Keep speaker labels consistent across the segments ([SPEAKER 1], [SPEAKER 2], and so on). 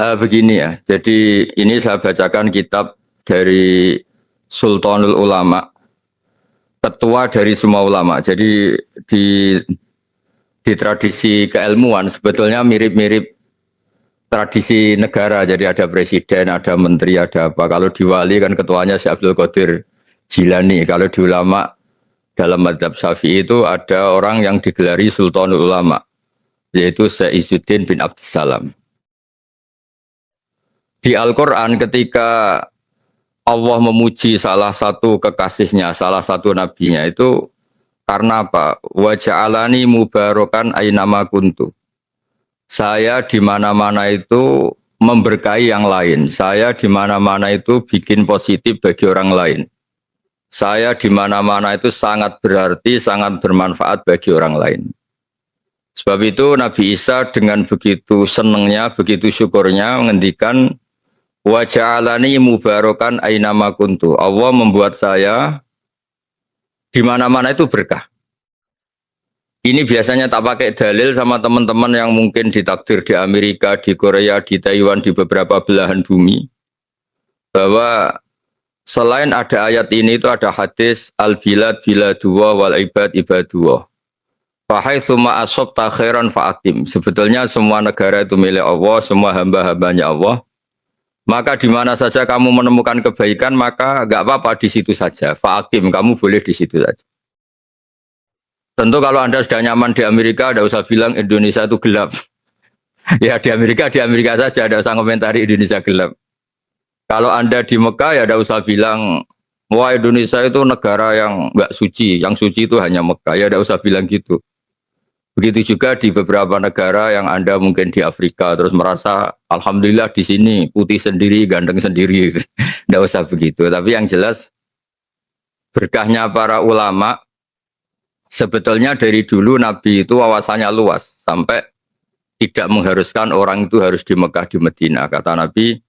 [SPEAKER 1] Begini ya, jadi ini saya bacakan kitab dari Sultanul Ulama, ketua dari semua ulama. Jadi di tradisi keilmuan sebetulnya mirip-mirip tradisi negara. Jadi ada presiden, ada menteri, ada apa. Kalau di wali kan ketuanya Syekh Abdul Qadir Jilani. Kalau di ulama dalam mazhab Syafi'i itu ada orang yang digelari Sultanul Ulama, yaitu Syekh Izzuddin bin Abdussalam. Di Al-Quran ketika Allah memuji salah satu kekasihnya, salah satu nabinya itu karena apa? Wa ja'alani mubarakan ainama kuntu. Saya di mana-mana itu memberkahi yang lain. Saya di mana-mana itu bikin positif bagi orang lain. Saya di mana-mana itu sangat berarti, sangat bermanfaat bagi orang lain. Sebab itu Nabi Isa dengan begitu senangnya, begitu syukurnya menghentikan wa ja'alani mubarakan ainama kuntu. Allah membuat saya di mana-mana itu berkah. Ini biasanya tak pakai dalil sama teman-teman yang mungkin ditakdir di Amerika, di Korea, di Taiwan, di beberapa belahan bumi. Bahwa selain ada ayat ini itu ada hadis al-bilad biladullah wal ibad ibadullah. Fahaitsuma asabta khairan fa'akim. Sebetulnya semua negara itu milik Allah, semua hamba-hambanya Allah. Maka di mana saja kamu menemukan kebaikan, maka enggak apa-apa di situ saja. Fa'akim, kamu boleh di situ saja. Tentu kalau Anda sudah nyaman di Amerika, tidak usah bilang Indonesia itu gelap. Ya di Amerika saja, tidak usah komentari Indonesia gelap. Kalau Anda di Mekah, ya tidak usah bilang, wah Indonesia itu negara yang enggak suci, yang suci itu hanya Mekah. Ya tidak usah bilang gitu. Begitu juga di beberapa negara yang Anda mungkin di Afrika, terus merasa, Alhamdulillah di sini putih sendiri, ganteng sendiri. Tidak usah begitu. Tapi yang jelas, berkahnya para ulama, sebetulnya dari dulu Nabi itu wawasannya luas sampai tidak mengharuskan orang itu harus di Mekah di Medina. Kata Nabi,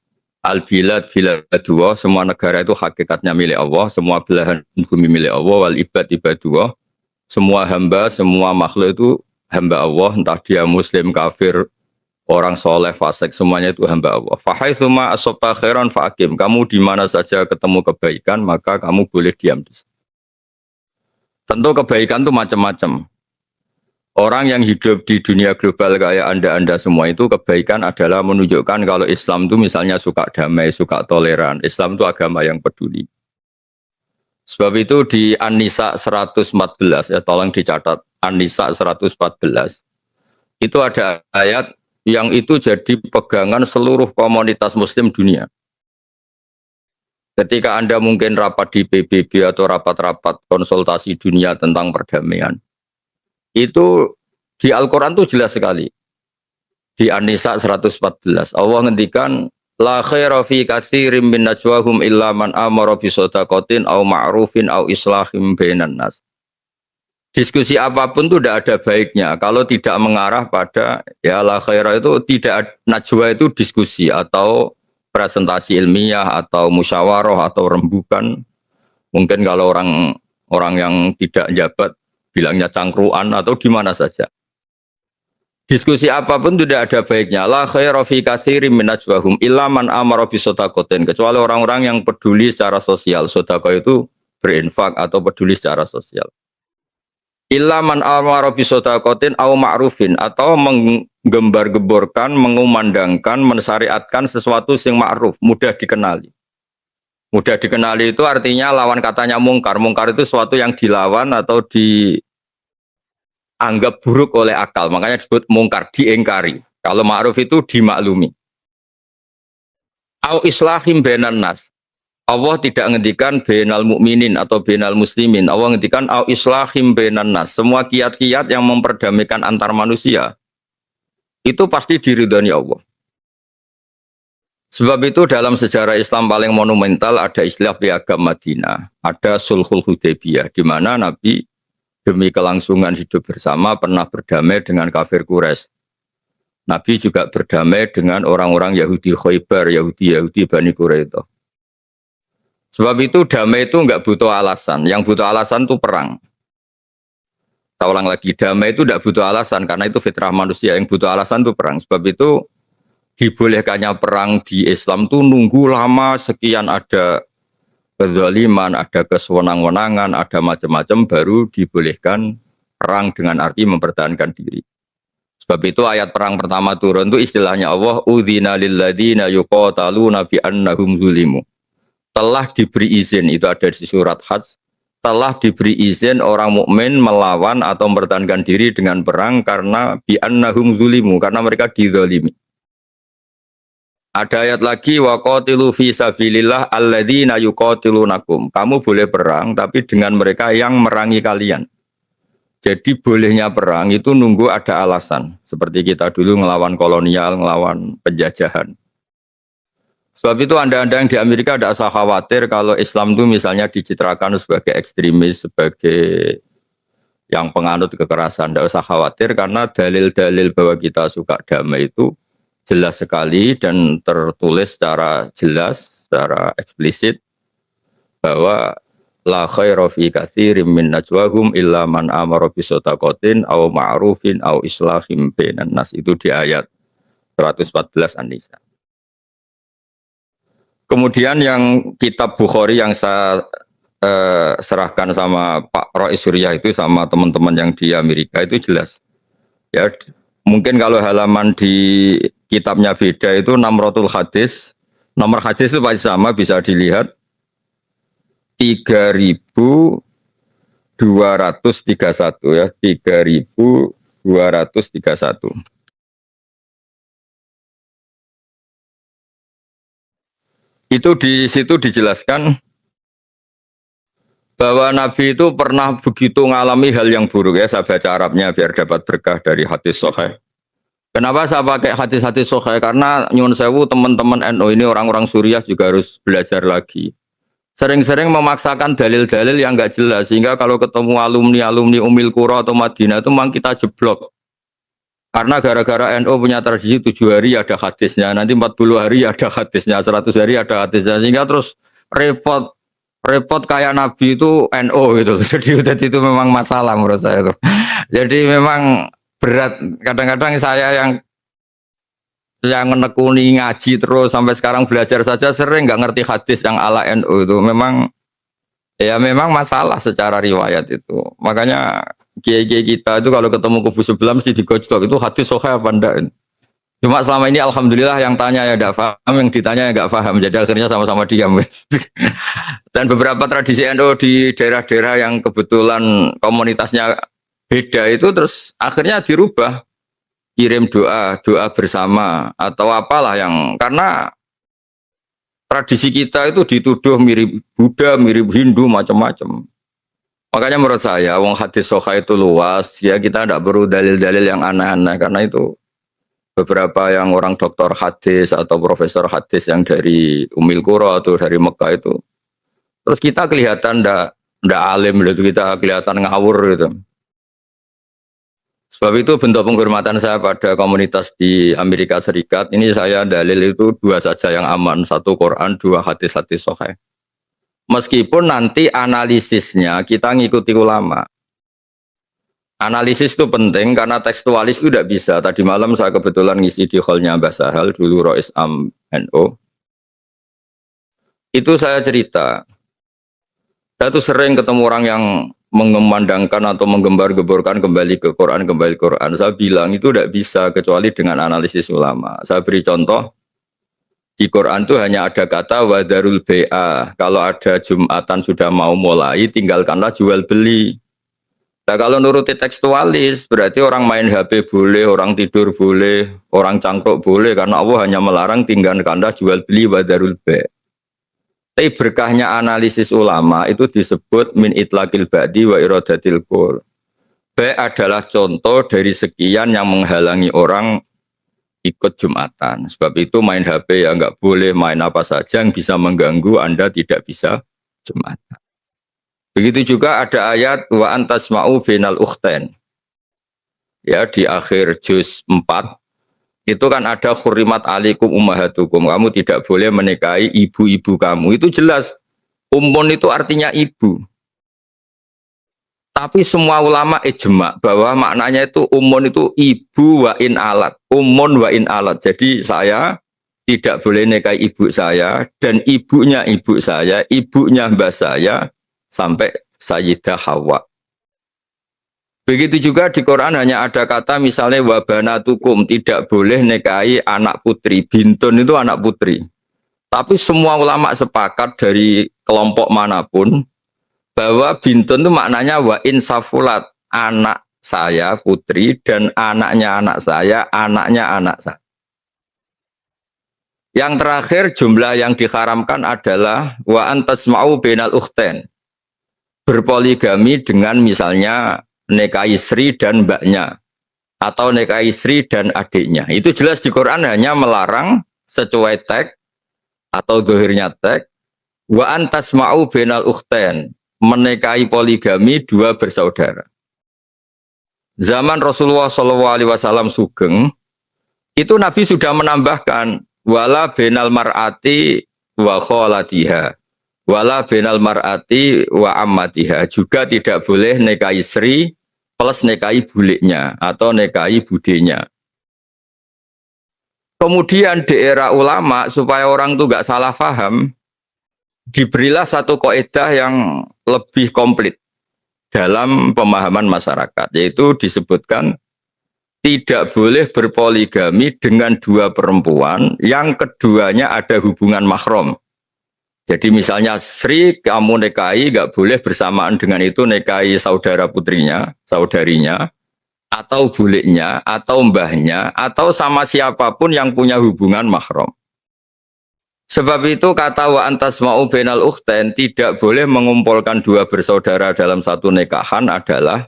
[SPEAKER 1] al-bilad biladullah, semua negara itu hakikatnya milik Allah, semua belahan bumi milik Allah, wal ibad ibadullah, semua hamba, semua makhluk itu hamba Allah, entah dia muslim, kafir, orang soleh, fasik, semuanya itu hamba Allah. Fahaitsuma asabta khairan fa'akim. Kamu di mana saja ketemu kebaikan, maka kamu boleh diam di sana. Tentu kebaikan itu macam-macam. Orang yang hidup di dunia global kayak Anda semua itu kebaikan adalah menunjukkan kalau Islam itu misalnya suka damai, suka toleran. Islam itu agama yang peduli. Sebab itu di An-Nisa 114, ya tolong dicatat, An-Nisa 114, itu ada ayat yang itu jadi pegangan seluruh komunitas muslim dunia. Ketika Anda mungkin rapat di PBB atau rapat-rapat konsultasi dunia tentang perdamaian, itu di Al-Quran itu jelas sekali. Di An-Nisa 114, Allah ngendikan, la khaira fi katsirin min najwahum illa man amara bi shadaqatin aw ma'rufin aw islahim bainan nas. Diskusi apapun itu tidak ada baiknya kalau tidak mengarah pada ya la khaira itu tidak, najwa itu diskusi atau presentasi ilmiah atau musyawarah atau rembukan. Mungkin kalau orang yang tidak jabat bilangnya cangkruan atau di mana saja. Diskusi apapun tidak ada baiknya. La khaira fi katsirin min najwahum illa man amara bi shadaqatin, kecuali orang-orang yang peduli secara sosial. Sedekah itu berinfak atau peduli secara sosial. Illa man amara bi shadaqatin aw ma'rufin, atau menggembar-gemborkan, mengumandangkan, mensyariatkan sesuatu yang ma'ruf, mudah dikenali. Mudah dikenali itu artinya lawan katanya mungkar. Mungkar itu sesuatu yang dilawan atau dianggap buruk oleh akal. Makanya disebut mungkar, diingkari. Kalau ma'ruf itu dimaklumi. Au islahim bainan nas. Allah tidak ngendikan bainal mukminin atau bainal muslimin. Allah ngendikan au islahim bainan nas. Semua kiat-kiat yang memperdamaikan antar manusia itu pasti diridhani Allah. Sebab itu dalam sejarah Islam paling monumental ada istilah piagam Madinah, ada Sulhul Hudaybiyah, di mana Nabi demi kelangsungan hidup bersama pernah berdamai dengan kafir Quraisy. Nabi juga berdamai dengan orang-orang Yahudi Khaybar, Yahudi Bani Quraidah. Sebab itu damai itu enggak butuh alasan, yang butuh alasan itu perang. Saya ulang lagi, damai itu enggak butuh alasan karena itu fitrah manusia, yang butuh alasan itu perang. Sebab itu dibolehkannya perang di Islam tuh nunggu lama sekian ada kezaliman, ada kesewenang-wenangan, ada macam-macam baru dibolehkan perang dengan arti mempertahankan diri. Sebab itu ayat perang pertama turun itu istilahnya Allah udzina lil ladzina yuqataluna bi annahum zulimu. Telah diberi izin, itu ada di surat Hajj, telah diberi izin orang mukmin melawan atau mempertahankan diri dengan perang karena bi annahum zulimu, karena mereka dizalimi. Ada ayat lagi waqatilu fi sabilillah alladzina yuqatilunakum. Kamu boleh perang tapi dengan mereka yang merangi kalian. Jadi bolehnya perang itu nunggu ada alasan. Seperti kita dulu ngelawan kolonial, ngelawan penjajahan. Sebab itu anda-anda yang di Amerika tidak usah khawatir kalau Islam itu misalnya dicitrakan sebagai ekstremis, sebagai yang penganut kekerasan. Tidak usah khawatir karena dalil-dalil bahwa kita suka damai itu jelas sekali dan tertulis secara jelas, secara eksplisit bahwa la khaira fi katsirin min najwahum illa man amara bi shadaqatin aw ma'rufin aw islahim bainan nas, itu di ayat 114 An-Nisa. Kemudian yang kitab Bukhari yang saya serahkan sama Pak Rois Surya itu sama teman-teman yang di Amerika itu jelas. Ya, mungkin kalau halaman di kitabnya beda itu Namratul Hadis, nomor hadis itu pasti sama, bisa dilihat 3231 ya, 3231. Itu di situ dijelaskan bahwa Nabi itu pernah begitu mengalami hal yang buruk ya, saya baca Arabnya biar dapat berkah dari hadis sahih. Kenapa saya pakai hadis-hadis sahih? Karena nyuwun sewu teman-teman NU ini orang-orang Suriah juga harus belajar lagi. Sering-sering memaksakan dalil-dalil yang enggak jelas sehingga kalau ketemu alumni-alumni Ummul Qura atau Madinah itu memang kita jeblok. Karena gara-gara NU punya tradisi 7 hari ada hadisnya, nanti 40 hari ada hadisnya, 100 hari ada hadisnya, sehingga terus repot kayak Nabi itu NU gitu. Jadi itu memang masalah menurut saya itu. Jadi memang berat. Kadang-kadang saya yang menekuni ngaji terus sampai sekarang belajar saja sering nggak ngerti hadis yang ala NU itu memang masalah secara riwayat itu. Makanya kiai-kiai kita itu kalau ketemu kubu sebelah mesti digojlok itu hadis sahih apa enggak. Cuma selama ini alhamdulillah yang tanya ya enggak paham, yang ditanya ya enggak paham. Jadi akhirnya sama-sama diam. Dan beberapa tradisi NU di daerah-daerah yang kebetulan komunitasnya beda itu terus akhirnya dirubah. Kirim doa bersama atau apalah yang karena tradisi kita itu dituduh mirip Buddha, mirip Hindu, macam-macam. Makanya menurut saya, wong hadis sahih itu luas, ya kita tidak perlu dalil-dalil yang aneh-aneh karena itu beberapa yang orang doktor hadis atau profesor hadis yang dari Ummul Qura atau dari Mekah itu, terus kita kelihatan ndak alim gitu, kita kelihatan ngawur gitu. Sebab itu bentuk penghormatan saya pada komunitas di Amerika Serikat, ini saya dalil itu 2 saja yang aman, 1 Quran, 2 hadis-hadis sahih. Meskipun nanti analisisnya kita ngikuti ulama. Analisis itu penting karena tekstualis itu tidak bisa. Tadi malam saya kebetulan ngisi di hallnya Mbah Sahal, dulu Rois Am NU. Itu saya cerita. Saya tuh sering ketemu orang yang mengumandangkan atau menggembar-gemborkan kembali ke Quran. Saya bilang itu tidak bisa kecuali dengan analisis ulama. Saya beri contoh, di Quran itu hanya ada kata wadarul bai'a. Kalau ada Jumatan sudah mau mulai, tinggalkanlah jual beli. Nah kalau nuruti tekstualis, berarti orang main HP boleh, orang tidur boleh, orang cangkruk boleh, karena Allah hanya melarang tinggalkanlah jual beli wadarul bai'a. Tapi berkahnya analisis ulama itu disebut min itlaqil ba'di wa iradatil qul. B adalah contoh dari sekian yang menghalangi orang ikut Jumatan. Sebab itu main HP ya nggak boleh, main apa saja yang bisa mengganggu Anda tidak bisa Jumatan. Begitu juga ada ayat wa antasma'u bainal ukhtain. Ya di akhir juz 4 itu kan ada khurrimat alikum ummahatukum, kamu tidak boleh menikahi ibu-ibu kamu. Itu jelas ummun itu artinya ibu. Tapi semua ulama ijma bahwa maknanya itu umun itu ibu wa in alat, umun wa in alat. Jadi saya tidak boleh nikahi ibu saya dan ibunya mbah saya sampai Sayyidah Hawa. Begitu juga di Quran hanya ada kata misalnya wabanatukum, tidak boleh nikahi anak putri. Bintun itu anak putri. Tapi semua ulama sepakat dari kelompok manapun bahwa bintun itu maknanya wa insafulat, anak saya putri dan anaknya anak saya. Yang terakhir jumlah yang diharamkan adalah wa antasma'u bainal ukhtain. Berpoligami dengan misalnya nikahi istri dan mbaknya atau nikahi istri dan adiknya. Itu jelas di Quran hanya melarang sesuai teks atau dohirnya teks wa antasma'u bainal ukhtain, menikahi poligami dua bersaudara. Zaman Rasulullah SAW sugeng, itu Nabi sudah menambahkan wala bainal mar'ati wa kholatiha, wala bainal mar'ati wa ammatiha, juga tidak boleh nikahi istri plus nikahi buliknya atau nikahi budenya. Kemudian di era ulama supaya orang itu nggak salah paham, diberilah satu kaidah yang lebih komplit dalam pemahaman masyarakat, yaitu disebutkan tidak boleh berpoligami dengan dua perempuan yang keduanya ada hubungan mahram. Jadi misalnya Sri kamu nikahi nggak boleh bersamaan dengan itu nikahi saudara putrinya, saudarinya, atau buliknya, atau mbahnya, atau sama siapapun yang punya hubungan mahram. Sebab itu kata wa antasma'u bainal ukhtain, tidak boleh mengumpulkan dua bersaudara dalam satu nikahan adalah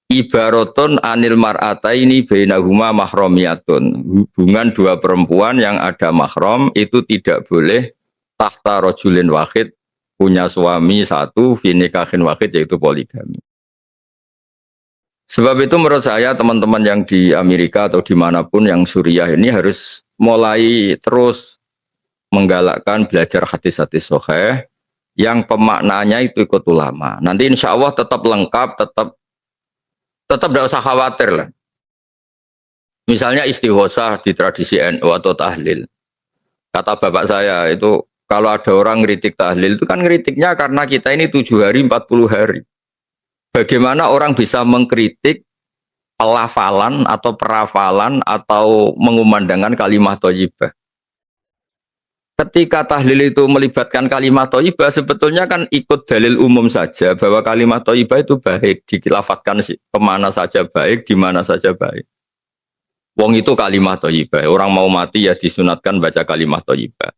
[SPEAKER 1] ibaratun anil mar'ataini bainahuma mahramiyatun. Hubungan dua perempuan yang ada mahram itu tidak boleh tahta rajulin wahid, punya suami satu fi nikahin wahid, yaitu poligami. Sebab itu menurut saya teman-teman yang di Amerika atau dimanapun yang Suriah ini harus mulai terus menggalakkan belajar hadis-hadis sahih yang pemaknanya itu ikut ulama. Nanti insya Allah tetap lengkap, tetap tidak usah khawatir lah. Misalnya istighosah di tradisi NU atau tahlil. Kata bapak saya itu kalau ada orang ngeritik tahlil itu kan ngeritiknya karena kita ini 7 hari 40 hari. Bagaimana orang bisa mengkritik pelafalan atau perafalan atau mengumandangkan kalimat thayyibah? Ketika tahlil itu melibatkan kalimat thayyibah, sebetulnya kan ikut dalil umum saja bahwa kalimat thayyibah itu baik, dilafatkan kemana saja baik, di mana saja baik. Wong itu kalimat thayyibah, orang mau mati ya disunatkan baca kalimat thayyibah.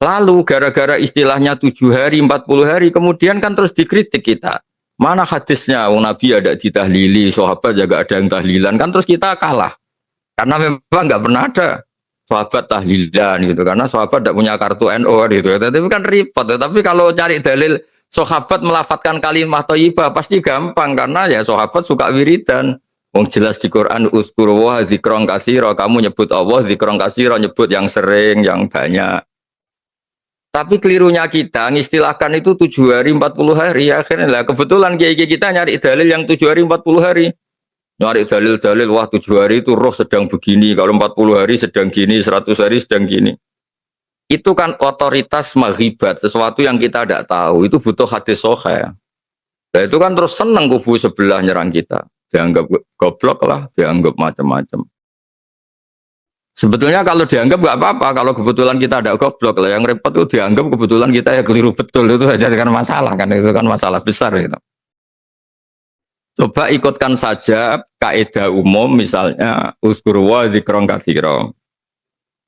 [SPEAKER 1] Lalu gara-gara istilahnya 7 hari, 40 hari, kemudian kan terus dikritik kita. Mana hadisnya, wong Nabi ada ditahlili, sahabat juga ada yang tahlilan, kan terus kita kalah. Karena memang nggak pernah ada sahabat tahlilan gitu, karena sahabat tidak punya kartu NU gitu. Tapi kan repot. Tapi kalau cari dalil sahabat melafatkan kalimat thayyibah pasti gampang karena ya sahabat suka wiridan. Wong jelas di Quran uzkuru wa dzikron katsira, kamu nyebut Allah dzikron katsira, nyebut yang sering, yang banyak. Tapi kelirunya kita ngistilahkan itu 7 hari 40 hari akhirnya lah kebetulan kiai kita nyari dalil yang 7 hari 40 hari. Nyari dalil-dalil, wah 7 hari itu roh sedang begini, kalau 40 hari sedang gini, 100 hari sedang gini. Itu kan otoritas maghibat, sesuatu yang kita tidak tahu, itu butuh hadis sahih. Nah itu kan terus senang kubu sebelah nyerang kita. Dianggap goblok lah, dianggap macam-macam. Sebetulnya kalau dianggap nggak apa-apa, kalau kebetulan kita ada goblok lah, yang repot itu dianggap kebetulan kita ya keliru betul, itu saja kan masalah, kan itu kan masalah besar itu. Coba ikutkan saja kaidah umum misalnya uzkur wa dzikron katsira.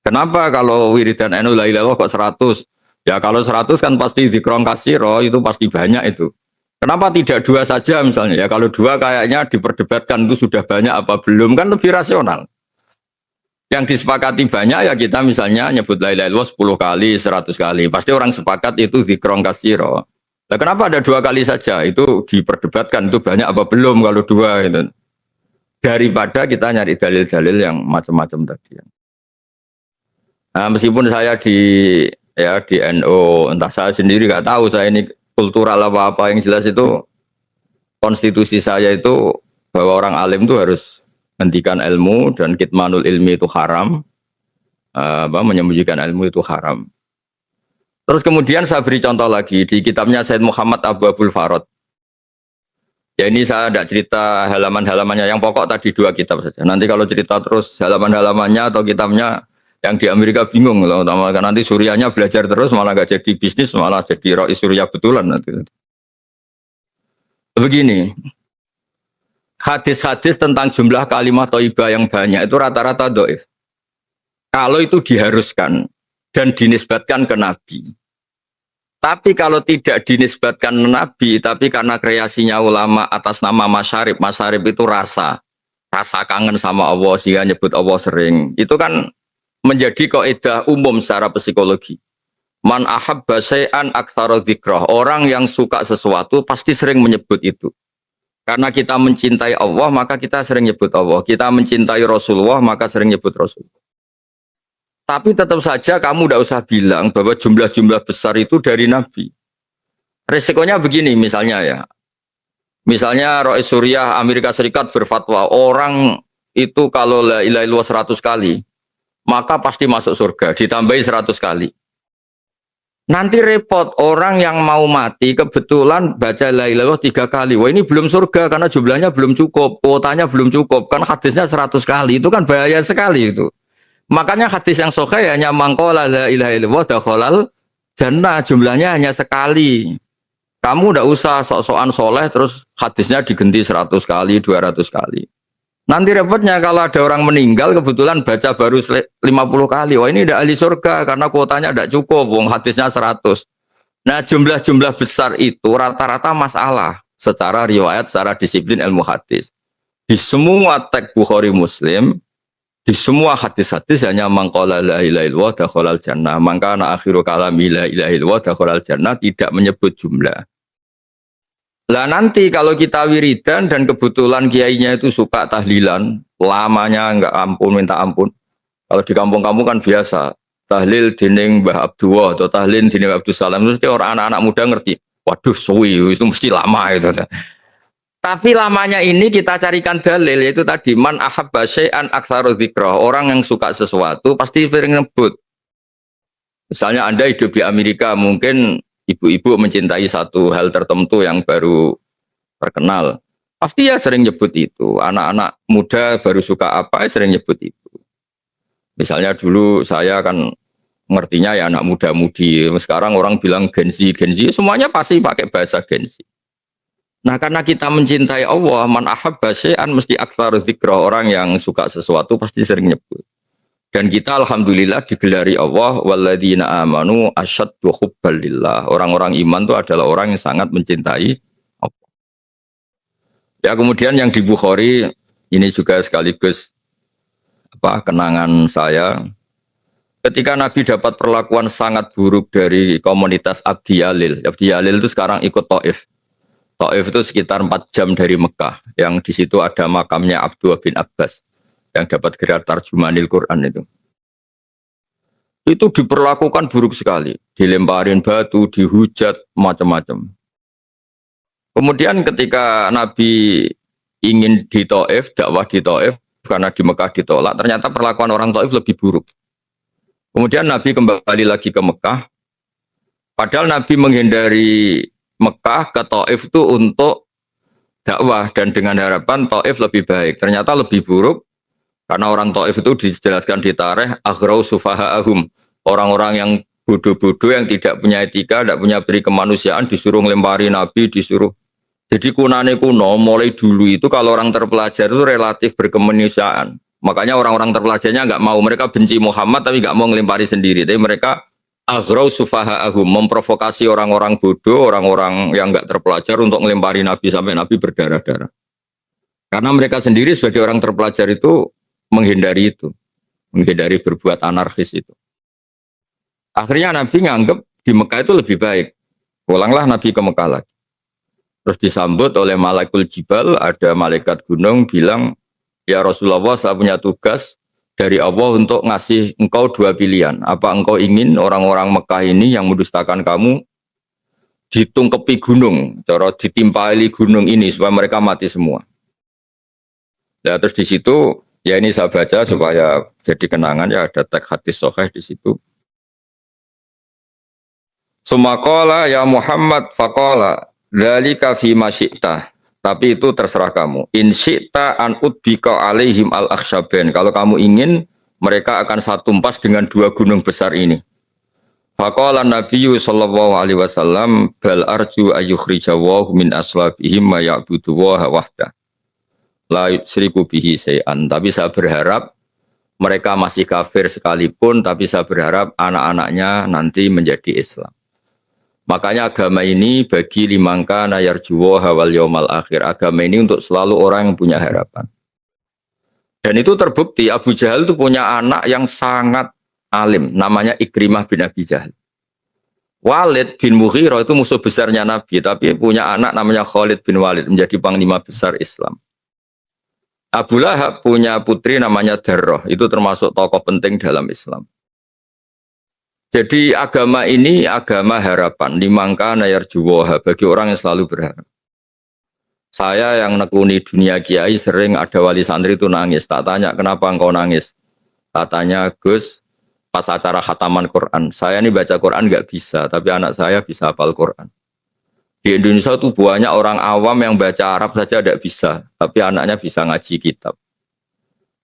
[SPEAKER 1] Kenapa kalau wiridan NU la ilaha kok 100? Ya kalau 100 kan pasti dzikron katsira, itu pasti banyak itu. Kenapa tidak 2 saja misalnya? Ya kalau 2 kayaknya diperdebatkan itu sudah banyak apa belum, kan lebih rasional. Yang disepakati banyak ya kita misalnya nyebut la ilaha illallah 10 kali, 100 kali. Pasti orang sepakat itu dzikron katsira. Nah, kenapa ada 2 kali saja? Itu diperdebatkan itu banyak apa belum kalau 2 itu. Daripada kita nyari dalil-dalil yang macam-macam tadi. Nah, meskipun saya di NU, entah saya sendiri nggak tahu saya ini kultural apa-apa, yang jelas itu konstitusi saya itu bahwa orang alim itu harus hentikan ilmu dan kitmanul ilmi itu haram, menyembunyikan ilmu itu haram. Terus kemudian saya beri contoh lagi di kitabnya Said Muhammad Abu Abdul Farad. Ya ini saya tidak cerita halaman-halamannya, yang pokok tadi 2 kitab saja. Nanti kalau cerita terus halaman-halamannya atau kitabnya yang di Amerika bingung loh, karena nanti Suriahnya belajar terus malah gak jadi bisnis, malah jadi roi Suriah betulan nanti. Begini, hadis-hadis tentang jumlah kalimat thayyibah yang banyak itu rata-rata dhaif. Kalau itu diharuskan dan dinisbatkan ke Nabi. Tapi kalau tidak dinisbatkan ke Nabi, tapi karena kreasinya ulama atas nama masyarib, masyarib itu rasa kangen sama Allah sehingga nyebut Allah sering. Itu kan menjadi kaidah umum secara psikologi. Man ahabba syai'an aktsara dzikrah. Orang yang suka sesuatu pasti sering menyebut itu. Karena kita mencintai Allah, maka kita sering nyebut Allah. Kita mencintai Rasulullah, maka sering nyebut Rasul. Tapi tetap saja kamu tidak usah bilang bahwa jumlah-jumlah besar itu dari Nabi. Resikonya begini misalnya ya. Misalnya Rois Suriah Amerika Serikat berfatwa, orang itu kalau la ilaha illallah 100 kali, maka pasti masuk surga, ditambahi 100 kali. Nanti repot, orang yang mau mati kebetulan baca la ilaha illallah 3 kali. Wah ini belum surga karena jumlahnya belum cukup, kuotanya belum cukup. Kan hadisnya 100 kali, itu kan bahaya sekali itu. Makanya hadis yang sahih hanya mangqala la ilaha illallah dakhalal jannah, jumlahnya hanya sekali. Kamu tidak usah sok-sokan soleh terus hadisnya diganti 100 kali, 200 kali. Nanti repotnya kalau ada orang meninggal kebetulan baca baru 50 kali. Wah ini tidak ahli surga karena kuotanya tidak cukup, wong hadisnya 100. Nah jumlah-jumlah besar itu rata-rata masalah secara riwayat, secara disiplin ilmu hadis. Di semua teks Bukhari Muslim, di semua hadis-hadis hanya mangqala la ilaha illallah dakhalal jannah. Maka akhiru kalami la ilaha illallah dakhalal jannah, tidak menyebut jumlah. Lah nanti kalau kita wiridan dan kebetulan kiainya itu suka tahlilan, lamanya enggak ampun minta ampun. Kalau di kampung-kampung kan biasa tahlil dening Mbah Abdullah atau tahlil dening Abdul Salam, mesti orang anak-anak muda ngerti. Waduh suwi itu mesti lama itu. Tapi lamanya ini kita carikan dalil, yaitu tadi man ahabba syai'an aktsara dzikrah. Orang yang suka sesuatu pasti sering nyebut. Misalnya Anda hidup di Amerika, mungkin ibu-ibu mencintai satu hal tertentu yang baru terkenal. Pasti ya sering nyebut itu. Anak-anak muda baru suka apa, sering nyebut itu. Misalnya dulu saya kan ngertinya ya anak muda-mudi. Sekarang orang bilang Gen Z, semuanya pasti pakai bahasa Gen Z. Nah karena kita mencintai Allah, man ahabba syai'an mesti aktsara dzikra, orang yang suka sesuatu pasti sering nyebut. Dan kita alhamdulillah digelari Allah walladzina amanu asyaddu hubban lillah. Orang-orang iman itu adalah orang yang sangat mencintai Allah. Ya kemudian yang di Bukhari ini juga sekaligus kenangan saya. Ketika Nabi dapat perlakuan sangat buruk dari komunitas Abdi Yalil. Abdi Yalil itu sekarang ikut Taif. Taif itu sekitar 4 jam dari Mekah, yang di situ ada makamnya Abdullah bin Abbas yang dapat gelar Tarjumanil Quran itu. Itu diperlakukan buruk sekali, dilemparin batu, dihujat, macam-macam. Kemudian ketika Nabi ingin di Taif, dakwah di Taif, karena di Mekah ditolak, ternyata perlakuan orang Taif lebih buruk. Kemudian Nabi kembali lagi ke Mekah, padahal Nabi menghindari Mekah ke Taif itu untuk dakwah dan dengan harapan Taif lebih baik. Ternyata lebih buruk karena orang Taif itu dijelaskan di tarikh aghrau sufaha'ahum. Orang-orang yang bodoh-bodoh yang tidak punya etika, tidak punya peri kemanusiaan disuruh ngelempari Nabi, disuruh. Jadi kunane kuno mulai dulu itu kalau orang terpelajar itu relatif berkemanusiaan. Makanya orang-orang terpelajarnya nggak mau, mereka benci Muhammad tapi nggak mau ngelempari sendiri. Tapi mereka aghrau sufaha'ahum, memprovokasi orang-orang bodoh, orang-orang yang enggak terpelajar untuk ngelempari Nabi sampai Nabi berdarah-darah. Karena mereka sendiri sebagai orang terpelajar itu menghindari itu, menghindari berbuat anarkis itu. Akhirnya Nabi nganggep di Mekah itu lebih baik. Pulanglah Nabi ke Mekah lagi. Terus disambut oleh Malakul Jibal, ada malaikat gunung bilang, ya Rasulullah saya punya tugas dari Allah untuk ngasih engkau 2 pilihan. Apa engkau ingin orang-orang Mekah ini yang mendustakan kamu ditungkepi gunung, cara ditimpali gunung ini supaya mereka mati semua. Ya terus di situ ya ini saya baca supaya jadi kenangan ya ada teks hadis sahih di situ. Sumakola ya Muhammad fakola dzalika fi masyi'ta. Tapi itu terserah kamu. In syi'ta an udbika alaihim al-akhsyabain. Kalau kamu ingin mereka akan satu tumpas dengan dua gunung besar ini. Faqala Nabiyyu sallallahu alaihi wasallam bal arju ayyukhrijawahu min aslabihim ma ya'budu wa wahda. La yusyriku bihi syai'an. Tapi saya berharap mereka masih kafir sekalipun, tapi saya berharap anak-anaknya nanti menjadi Islam. Makanya agama ini bagi limangka nayarjuwa wal yaumal akhir. Agama ini untuk selalu orang yang punya harapan. Dan itu terbukti Abu Jahal itu punya anak yang sangat alim, namanya Ikrimah bin Abi Jahal. Walid bin Mughirah itu musuh besarnya Nabi, tapi punya anak namanya Khalid bin Walid, menjadi panglima besar Islam. Abu Lahab punya putri namanya Darrah, itu termasuk tokoh penting dalam Islam. Jadi agama ini agama harapan, limangka nayarjuwaha, bagi orang yang selalu berharap. Saya yang nekuni dunia kiai sering ada wali santri itu nangis. Tak tanya kenapa engkau nangis. Tak tanya Gus, pas acara khataman Quran. Saya ini baca Quran nggak bisa, tapi anak saya bisa hafal Quran. Di Indonesia itu banyak orang awam yang baca Arab saja tidak bisa, tapi anaknya bisa ngaji kitab.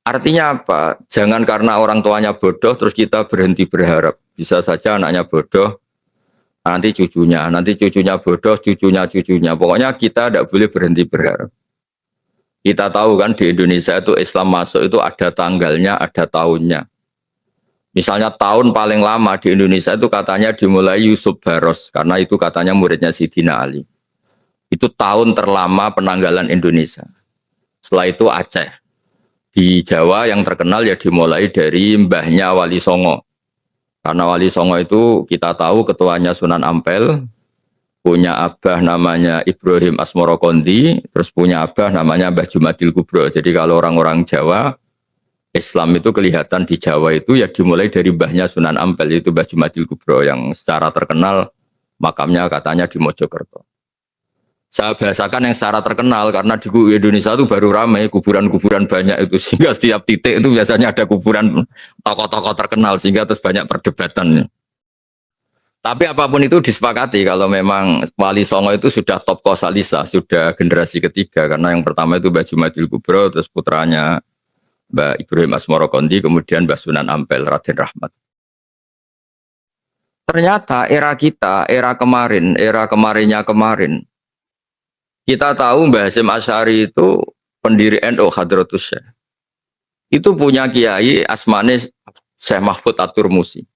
[SPEAKER 1] Artinya apa? Jangan karena orang tuanya bodoh terus kita berhenti berharap. Bisa saja anaknya bodoh, nanti cucunya bodoh, cucunya. Pokoknya kita tidak boleh berhenti berharap. Kita tahu kan di Indonesia itu Islam masuk itu ada tanggalnya, ada tahunnya. Misalnya tahun paling lama di Indonesia itu katanya dimulai Yusuf Baros, karena itu katanya muridnya Sidina Ali. Itu tahun terlama penanggalan Indonesia. Setelah itu Aceh. Di Jawa yang terkenal ya dimulai dari mbahnya Wali Songo. Karena Wali Songo itu kita tahu ketuanya Sunan Ampel, punya abah namanya Ibrahim Asmoro Kondi, terus punya abah namanya Mbah Jumadil Kubro. Jadi kalau orang-orang Jawa, Islam itu kelihatan di Jawa itu ya dimulai dari mbahnya Sunan Ampel, itu Mbah Jumadil Kubro yang secara terkenal makamnya katanya di Mojokerto. Saya bahasakan yang secara terkenal karena di Indonesia itu baru ramai kuburan-kuburan banyak itu, sehingga setiap titik itu biasanya ada kuburan tokoh-tokoh terkenal sehingga terus banyak perdebatan. Tapi apapun itu disepakati kalau memang Wali Songo itu sudah top kosalisa, sudah generasi ketiga, karena yang pertama itu Mbah Jumadil Kubro, terus putranya Mbah Ibrahim Asmoro Kondi, kemudian Mbah Sunan Ampel Raden Rahmat. Ternyata era kita, era kemarinnya kemarin, kita tahu Mbah Hasyim Asy'ari itu pendiri NU Hadratus Syekh. Itu punya kiai asmane Syekh Mahfud At-Turmusi.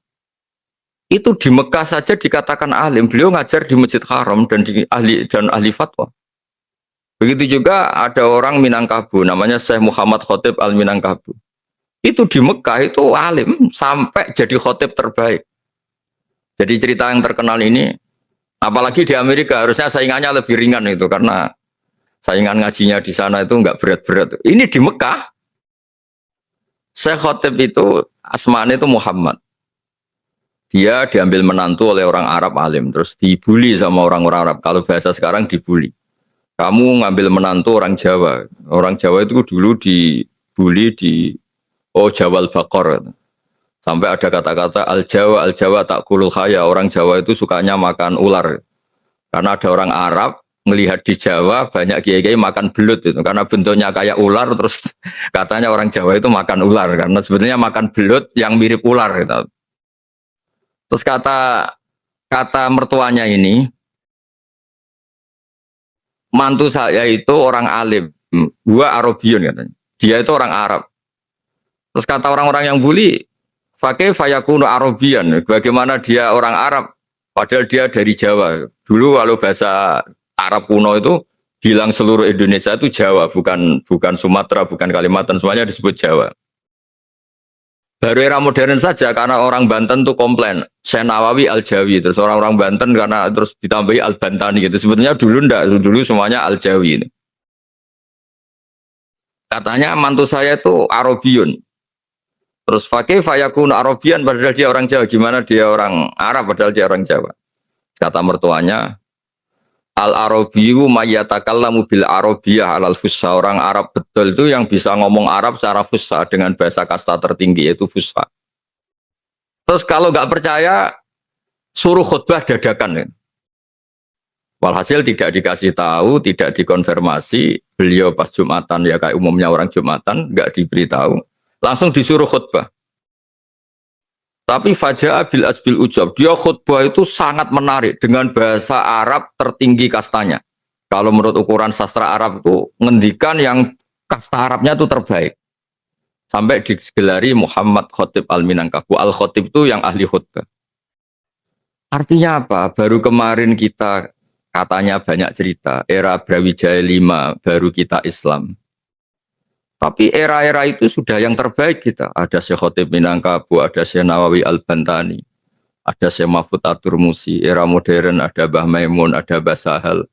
[SPEAKER 1] Itu di Mekah saja dikatakan alim. Beliau ngajar di Masjid Haram dan ahli fatwa. Begitu juga ada orang Minangkabau namanya Syekh Muhammad Khotib Al-Minangkabau. Itu di Mekah itu alim sampai jadi khotib terbaik. Jadi cerita yang terkenal ini, apalagi di Amerika harusnya saingannya lebih ringan itu karena saingan ngajinya di sana itu enggak berat-berat. Ini di Mekah, Syekh Khotib itu asmane itu Muhammad. Dia diambil menantu oleh orang Arab alim, terus dibully sama orang-orang Arab. Kalau bahasa sekarang dibully. Kamu ngambil menantu orang Jawa. Orang Jawa itu dulu dibully di Jawal Bakor. Sampai ada kata-kata al-Jawa takulul khaya. Orang Jawa itu sukanya makan ular. Karena ada orang Arab melihat di Jawa banyak kiai-kiai makan belut itu. Karena bentuknya kayak ular, terus katanya orang Jawa itu makan ular. Karena sebenarnya makan belut yang mirip ular gitu. Terus kata mertuanya ini, mantu saya itu orang alim, gua Arabion katanya. Dia itu orang Arab. Terus kata orang-orang yang bully, fakih fayakunu Arabian. Bagaimana dia orang Arab, padahal dia dari Jawa. Dulu kalau bahasa Arab kuno itu bilang seluruh Indonesia itu Jawa, bukan Sumatera, bukan Kalimantan, semuanya disebut Jawa. Baru era modern saja karena orang Banten tuh komplain Syekh Nawawi Al-Jawi, terus orang-orang Banten karena terus ditambahi Al-Bantani gitu. Sebenarnya dulu enggak, dulu semuanya Al-Jawi ini. Katanya mantu saya itu Arabiun. Terus fakih fayakun Arabian padahal dia orang Jawa. Gimana dia orang Arab padahal dia orang Jawa? Kata mertuanya, Al-Arabiyyu mayyatakallamu bil Arabiyyah alal fusha. Orang Arab betul itu yang bisa ngomong Arab secara fusha dengan bahasa kasta tertinggi yaitu fusha. Terus kalau nggak percaya suruh khutbah dadakan ya. Walhasil tidak dikasih tahu, tidak dikonfirmasi. Beliau pas Jumatan ya kayak umumnya orang Jumatan nggak diberitahu, langsung disuruh khutbah. Tapi Faja'a bil asbil ujab, dia khutbah itu sangat menarik dengan bahasa Arab tertinggi kastanya. Kalau menurut ukuran sastra Arab itu ngendikan yang kasta Arabnya itu terbaik. Sampai digelari Muhammad Khotib Al-Minangkabu. Al-Khotib itu yang ahli khutbah. Artinya apa? Baru kemarin kita katanya banyak cerita, era Brawijaya V baru kita Islam. Tapi era-era itu sudah yang terbaik kita. Ada Syekh Khotib Minangkabu, ada Syekh Nawawi Al-Bantani, ada Syekh Mahfud At-Turmusi. Era modern ada Mbah Maimun, ada Mbah Sahal.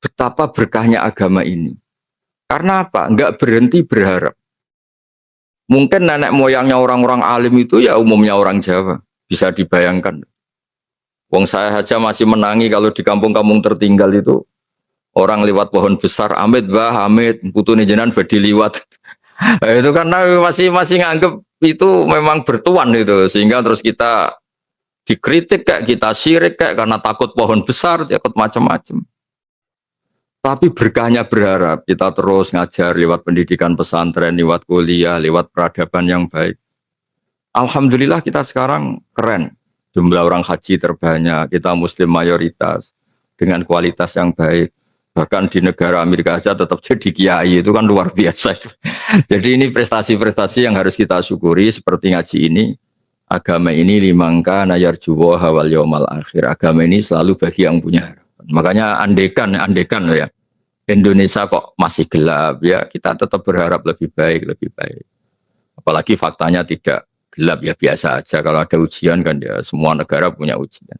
[SPEAKER 1] Betapa berkahnya agama ini. Karena apa? Enggak berhenti berharap. Mungkin nenek moyangnya orang-orang alim itu ya umumnya orang Jawa. Bisa dibayangkan. Wong saya saja masih menangi kalau di kampung-kampung tertinggal itu orang lewat pohon besar, Amit bah, Amit, putune jenengan badhe liwat. Itu karena masih nganggep itu memang bertuan itu, sehingga terus kita dikritik kayak kita syirik kayak karena takut pohon besar, takut macam-macam. Tapi berkahnya berharap kita terus ngajar lewat pendidikan pesantren, lewat kuliah, lewat peradaban yang baik. Alhamdulillah kita sekarang keren. Jumlah orang haji terbanyak, kita muslim mayoritas dengan kualitas yang baik. Bahkan di negara Amerika saja tetap jadi kiai, itu kan luar biasa. Jadi ini prestasi-prestasi yang harus kita syukuri seperti ngaji ini. Agama ini limangka nayar juwo hawal yaumal akhir. Agama ini selalu bagi yang punya harapan. Makanya andekan ya. Indonesia kok masih gelap ya, kita tetap berharap lebih baik. Apalagi faktanya tidak gelap ya, biasa aja. Kalau ada ujian kan ya semua negara punya ujian.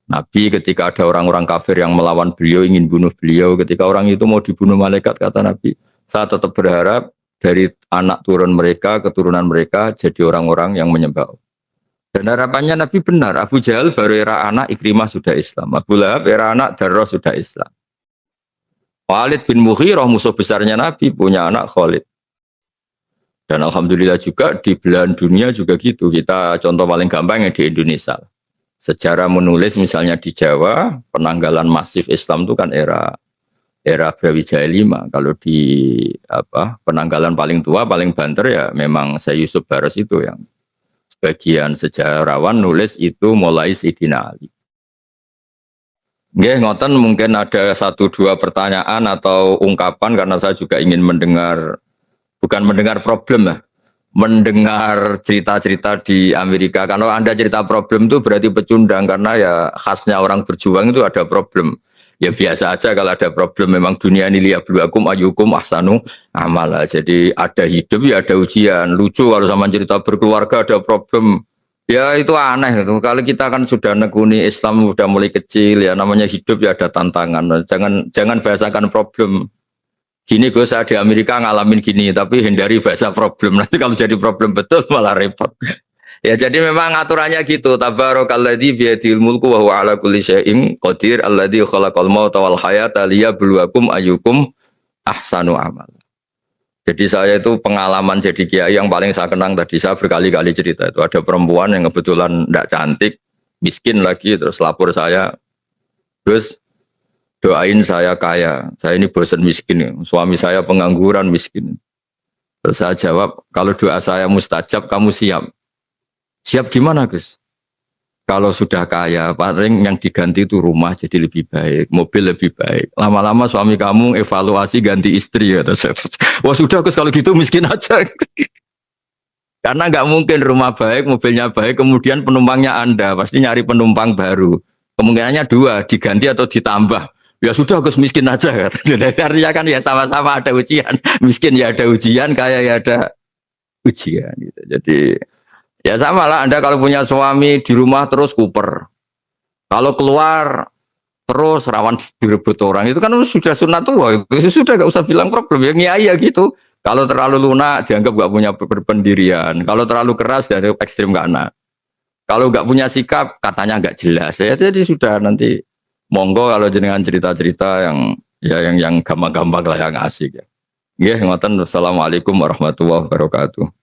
[SPEAKER 1] Nabi ketika ada orang-orang kafir yang melawan beliau, ingin bunuh beliau, ketika orang itu mau dibunuh malaikat, kata Nabi, saya tetap berharap dari anak turun mereka, keturunan mereka jadi orang-orang yang menyembah. Dan harapannya Nabi benar. Abu Jahal baru era anak, Ikrimah sudah Islam. Abu Lahab era anak, Darrah sudah Islam. Khalid bin Mughirah musuh besarnya Nabi punya anak Khalid. Dan alhamdulillah juga di belahan dunia juga gitu. Kita contoh paling gampang yang di Indonesia. Sejarah menulis misalnya di Jawa, penanggalan masif Islam itu kan era Brawijaya V. Kalau di penanggalan paling tua, paling banter ya memang Syekh Yusuf Baros itu yang sebagian sejarawan nulis itu mulai Sayyidina Ali. Nggih, ngoten mungkin ada 1-2 pertanyaan atau ungkapan karena saya juga ingin mendengar, bukan mendengar problem ya, mendengar cerita-cerita di Amerika. Kalau Anda cerita problem itu berarti pecundang karena ya khasnya orang berjuang itu ada problem. Ya biasa aja kalau ada problem, memang dunia ini liyabluwakum ayyukum ahsanu amala. Jadi ada hidup ya ada ujian. Lucu kalau sama cerita berkeluarga ada problem. Ya itu aneh itu. Kalau kita kan sudah nekuni Islam sudah mulai kecil ya, namanya hidup ya ada tantangan. Jangan bahasakan problem. Gini gue saya di Amerika ngalamin gini, tapi hindari bahasa problem. Nanti kalau jadi problem betul malah repot. Ya jadi memang aturannya gitu. Tabarakalladzi biyadil mulku wa huwa ala kulli syai'in qadir alladzi khalaqal mauta wal hayata liyabluwakum ayyukum ahsanu amal. Jadi saya itu pengalaman jadi kiai yang paling saya kenang tadi, saya berkali-kali cerita itu ada perempuan yang kebetulan tidak cantik, miskin lagi, terus lapor saya, terus doain saya kaya, saya ini bosan miskin, suami saya pengangguran miskin. Terus saya jawab, kalau doa saya mustajab, kamu siap? Siap gimana Gus? Kalau sudah kaya, paling yang diganti itu rumah jadi lebih baik, mobil lebih baik. Lama-lama suami kamu evaluasi ganti istri ya. Wah sudah Gus kalau gitu miskin aja. Karena nggak mungkin rumah baik, mobilnya baik, kemudian penumpangnya Anda, pasti nyari penumpang baru. Kemungkinannya 2, diganti atau ditambah. Ya sudah Gus miskin aja. Jadi artinya kan ya sama-sama ada ujian. Miskin ya ada ujian, kaya ya ada ujian. Gitu. Jadi ya sama lah, Anda kalau punya suami di rumah terus kuper. Kalau keluar terus rawan direbut orang, itu kan sudah sunat tua. Itu sudah gak usah bilang problem. Ya ngiyai ya gitu. Kalau terlalu lunak dianggap gak punya berpendirian. Kalau terlalu keras dari ekstrim kanan. Kalau gak punya sikap katanya gak jelas. Ya jadi sudah nanti Monggo kalau jenengan cerita-cerita yang ya yang gampang-gampang lah yang asik ya. Nggih, ngoten. Assalamualaikum warahmatullahi wabarakatuh.